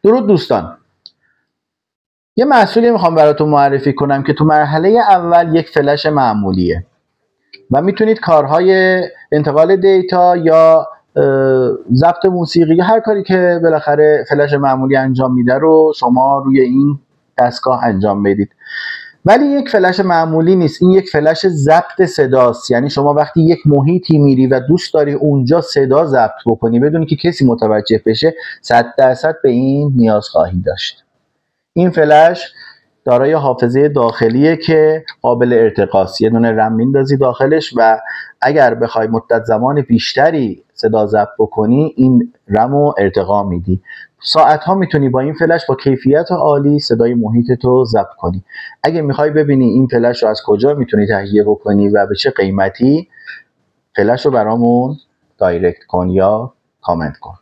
درود دوستان، یه محصولی میخوام براتون معرفی کنم که تو مرحله اول یک فلش معمولیه و میتونید کارهای انتقال دیتا یا ضبط موسیقی یا هر کاری که بالاخره فلش معمولی انجام میده رو شما روی این دستگاه انجام بدید. ولی یک فلش معمولی نیست، این یک فلش ضبط صداست. یعنی شما وقتی یک محیطی میری و دوست داری اونجا صدا ضبط بکنی بدون که کسی متوجه بشه، 100% به این نیاز خواهی داشت. این فلش دارای حافظه داخلیه که قابل ارتقاست. یه دونه رم میندازی داخلش و اگر بخوای مدت زمان بیشتری صدا ضبط بکنی این رم رو ارتقا میدی. ساعت ها میتونی با این فلش با کیفیت عالی صدای محیط تو ضبط کنی. اگه میخوای ببینی این فلش رو از کجا میتونی تهیه بکنی و به چه قیمتی، فلش رو برامون دایرکت کن یا کامنت کن.